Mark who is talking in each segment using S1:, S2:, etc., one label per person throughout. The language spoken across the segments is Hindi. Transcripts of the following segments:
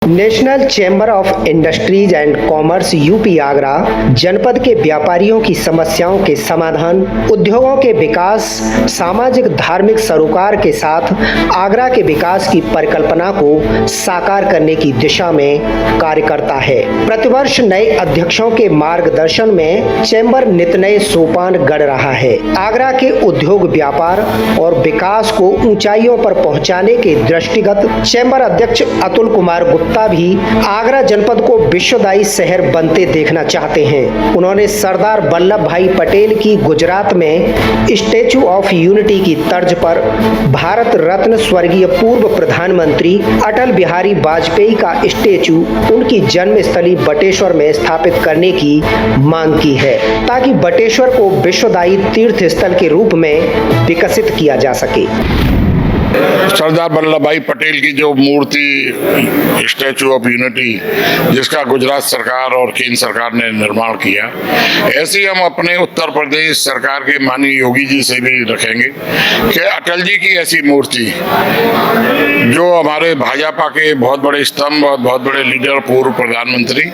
S1: National chamber of industries and commerce UP Agra जनपद के व्यापारियों की समस्याओं के समाधान, उद्योगों के विकास, सामाजिक धार्मिक सरोकार के साथ आगरा के विकास की परिकल्पना को साकार करने की दिशा में कार्य करता है। प्रतिवर्ष नए अध्यक्षों के मार्गदर्शन में चैम्बर नित नए सोपान गढ़ रहा है। आगरा के उद्योग, व्यापार और विकास को ऊंचाइयों पर पहुंचाने के दृष्टिगत चैम्बर अध्यक्ष अतुल कुमार गुप्ता भी आगरा जनपद को विश्वदायी शहर बनते देखना चाहते हैं। उन्होंने सरदार वल्लभ भाई पटेल की गुजरात में स्टैचू ऑफ यूनिटी की तर्ज पर भारत रत्न स्वर्गीय पूर्व प्रधानमंत्री अटल बिहारी वाजपेयी का स्टैचू उनकी जन्मस्थली बटेश्वर में स्थापित करने की मांग की है, ताकि बटेश्वर को विश्वदायी तीर्थ स्थल के रूप में विकसित किया जा सके।
S2: सरदार वल्लभ भाई पटेल की जो मूर्ति स्टैचू ऑफ यूनिटी, जिसका गुजरात सरकार और केंद्र सरकार ने निर्माण किया, ऐसे हम अपने उत्तर प्रदेश सरकार के माननीय योगी जी से भी रखेंगे कि अटल जी की ऐसी मूर्ति, जो हमारे भाजपा के बहुत बड़े स्तंभ और बहुत बड़े लीडर, पूर्व प्रधानमंत्री,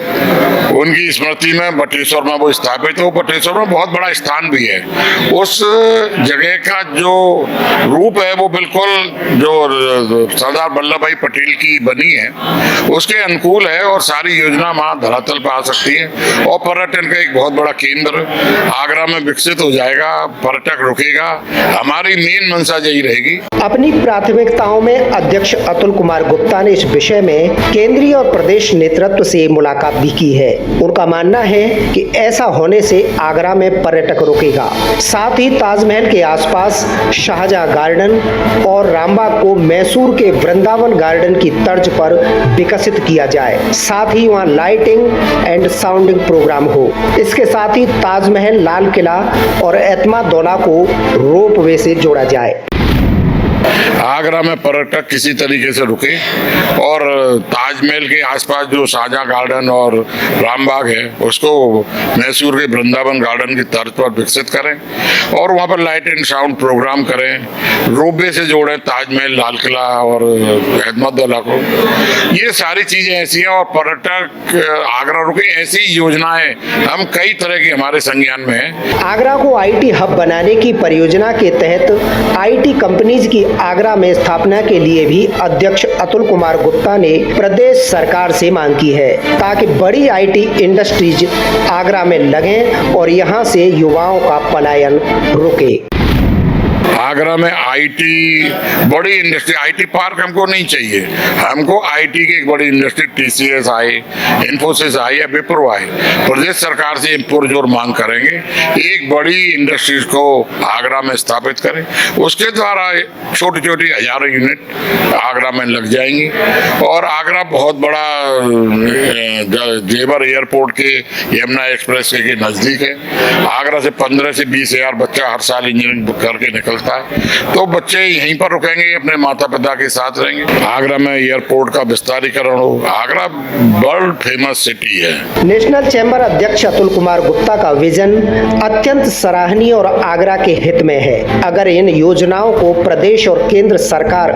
S2: उनकी स्मृति में बटेश्वर में वो स्थापित हो। बटेश्वर में बहुत बड़ा स्थान भी है। उस जगह का जो रूप है वो बिल्कुल जो सरदार वल्लभ भाई पटेल की बनी है उसके अनुकूल है, और सारी योजना वहाँ धरातल पर आ सकती है और पर्यटन का एक बहुत बड़ा केंद्र आगरा में विकसित हो जाएगा। पर्यटक रुकेगा। हमारी मेन मंशा यही रहेगी।
S1: अपनी प्राथमिकताओं में अध्यक्ष अतुल कुमार गुप्ता ने इस विषय में केंद्रीय और प्रदेश नेतृत्व से मुलाकात भी की है। उनका मानना है कि ऐसा होने से आगरा में पर्यटक रुकेगा। साथ ही ताजमहल के आसपास शाहजहां गार्डन और रामबाग को मैसूर के वृंदावन गार्डन की तर्ज पर विकसित किया जाए। साथ ही वहां लाइटिंग एंड साउंडिंग प्रोग्राम हो। इसके साथ ही ताजमहल, लाल किला और एतमादौला को रोपवे से जोड़ा जाए।
S2: आगरा में पर्यटक किसी तरीके से रुके और ताजमहल के आसपास जो शाहजहां गार्डन और रामबाग है उसको मैसूर के वृंदावन गार्डन की तर्ज पर विकसित करें और वहाँ पर लाइट एंड साउंड प्रोग्राम करें। रोपवे से जोड़ें ताजमहल, लाल किला और एतमादौला को। ये सारी चीजें ऐसी हैं और पर्यटक आगरा रुके, ऐसी योजनाएं हम कई तरह की हमारे संज्ञान में है।
S1: आगरा को आईटी हब बनाने की परियोजना के तहत आईटी कंपनीज की आगरा में स्थापना के लिए भी अध्यक्ष अतुल कुमार गुप्ता ने प्रदेश सरकार से मांग की है, ताकि बड़ी आईटी इंडस्ट्रीज आगरा में लगें और यहां से युवाओं का पलायन रुके।
S2: आगरा में आईटी बड़ी इंडस्ट्री, आईटी पार्क हमको नहीं चाहिए। हमको आईटी की एक बड़ी इंडस्ट्री टीसीएस आए, इन्फोसिस आए या विप्रो आए, प्रदेश सरकार से पुरजोर मांग करेंगे एक बड़ी इंडस्ट्रीज को आगरा में स्थापित करें। उसके द्वारा छोटी छोटी हजारों यूनिट आगरा में लग जाएंगी और आगरा बहुत बड़ा जेवर एयरपोर्ट के यमुना एक्सप्रेस के नजदीक है। आगरा से 15 से 20 हजार बच्चा हर साल इंजीनियरिंग करके निकलता है, तो बच्चे यहीं पर रुकेंगे, अपने माता पिता के साथ रहेंगे। आगरा में एयरपोर्ट का विस्तारीकरण हो। आगरा वर्ल्ड फेमस सिटी है।
S1: नेशनल चैम्बर अध्यक्ष अतुल कुमार गुप्ता का विजन अत्यंत सराहनीय और आगरा के हित में है। अगर इन योजनाओं को प्रदेश और केंद्र सरकार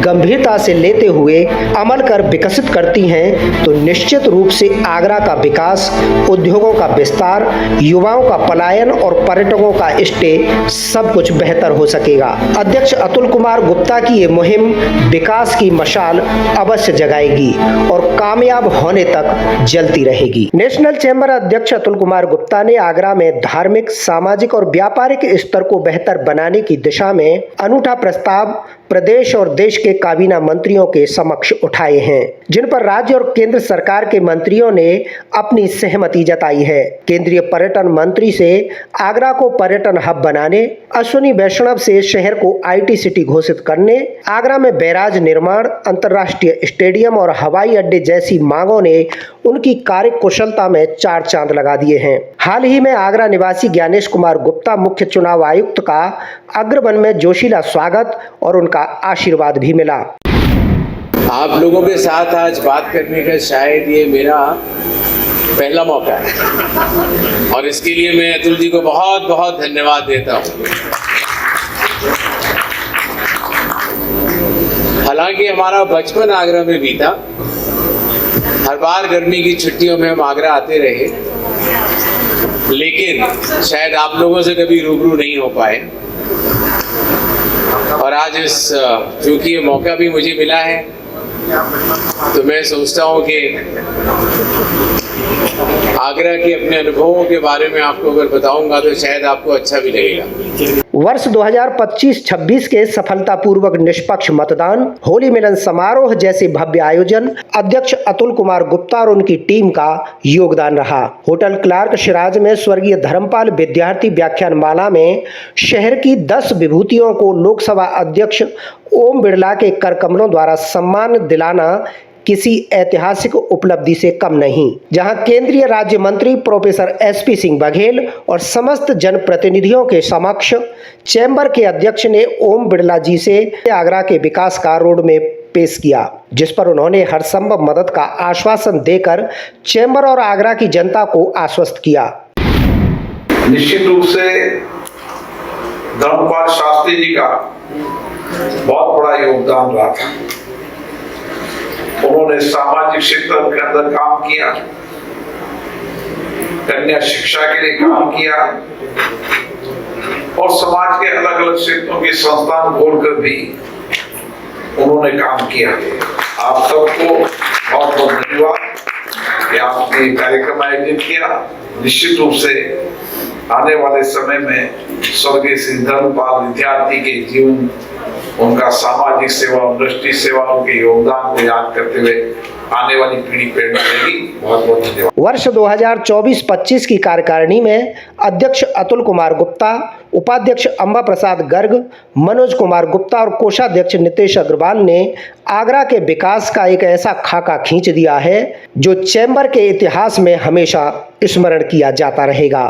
S1: गंभीरता से लेते हुए अमल कर विकसित करती हैं, तो निश्चित रूप से आगरा का विकास, उद्योगों का विस्तार, युवाओं का पलायन और पर्यटकों का स्टे सब कुछ बेहतर हो सकेगा। अध्यक्ष अतुल कुमार गुप्ता की ये मुहिम विकास की मशाल अवश्य जगाएगी और कामयाब होने तक जलती रहेगी। नेशनल चैम्बर अध्यक्ष अतुल कुमार गुप्ता ने आगरा में धार्मिक, सामाजिक और व्यापारिक स्तर को बेहतर बनाने की दिशा में अनूठा प्रस्ताव प्रदेश और देश के काबीना मंत्रियों के समक्ष उठाए हैं, जिन पर राज्य और केंद्र सरकार के मंत्रियों ने अपनी सहमति जताई है। केंद्रीय पर्यटन मंत्री से आगरा को पर्यटन हब बनाने, अश्विनी वैष्णव से शहर को आईटी सिटी घोषित करने, आगरा में बैराज निर्माण, अंतर्राष्ट्रीय स्टेडियम और हवाई अड्डे जैसी मांगों ने उनकी कार्य कुशलता में 4 चांद लगा दिए हैं। हाल ही में आगरा निवासी ज्ञानेश कुमार गुप्ता मुख्य चुनाव आयुक्त का अग्रवन में जोशीला स्वागत और उनका आशीर्वाद भी मिला।
S3: आप लोगों के साथ आज बात करने का शायद ये मेरा पहला मौका है और इसके लिए मैं अतुल जी को बहुत बहुत धन्यवाद देता हूँ। हालांकि हमारा बचपन आगरा में बीता हर बार गर्मी की छुट्टियों में हम आगरा आते रहे, लेकिन शायद आप लोगों से कभी रूबरू नहीं हो पाए। और आज चूंकि ये मौका भी मुझे मिला है, तो मैं सोचता हूँ कि आगरा के अपने अनुभवों के बारे में आपको अगर बताऊंगा तो शायद आपको अच्छा भी लगेगा।
S1: वर्ष 2025-26 के सफलतापूर्वक निष्पक्ष मतदान, होली मिलन समारोह जैसे भव्य आयोजन अध्यक्ष अतुल कुमार गुप्ता और उनकी टीम का योगदान रहा। होटल क्लार्क शिराज में स्वर्गीय धर्मपाल विद्यार्थी व्याख्यानमाला में शहर की 10 विभूतियों को लोकसभा अध्यक्ष ओम बिरला के कर कमलों द्वारा सम्मान दिलाना किसी ऐतिहासिक उपलब्धि से कम नहीं, जहां केंद्रीय राज्य मंत्री प्रोफेसर एसपी सिंह बघेल और समस्त जनप्रतिनिधियों के समक्ष चैम्बर के अध्यक्ष ने ओम बिरला जी से आगरा के विकास का रोड मैप पेश किया, जिस पर उन्होंने हर संभव मदद का आश्वासन देकर चैम्बर और आगरा की जनता को आश्वस्त किया।
S4: निश्चित रूप से धर्मपाल शास्त्री जी का बहुत बड़ा योगदान रहा था। उन्होंने सामाजिक क्षेत्र के अंदर काम किया, कन्या शिक्षा के लिए काम किया और समाज के अलग अलग क्षेत्रों के संस्थान खोलकर भी उन्होंने काम किया। आप सबको बहुत बहुत धन्यवाद कि आपने कार्यक्रम आयोजित किया। निश्चित रूप से आने वाले समय में स्वर्गीय श्री धर्मपाल विद्यार्थी के जीवन, उनका सामाजिक सेवा, दृष्टि सेवा, उनके योगदान को याद करते हुए आने वाली पीढ़ी प्रेरणा लेगी। बहुत बहुत धन्यवाद। वर्ष
S1: 2024-25 की कार्यकारिणी में अध्यक्ष अतुल कुमार गुप्ता, उपाध्यक्ष अंबा प्रसाद गर्ग, मनोज कुमार गुप्ता और कोषाध्यक्ष नितेश अग्रवाल ने आगरा के विकास का एक ऐसा खाका खींच दिया है जो चैम्बर के इतिहास में हमेशा स्मरण किया जाता रहेगा।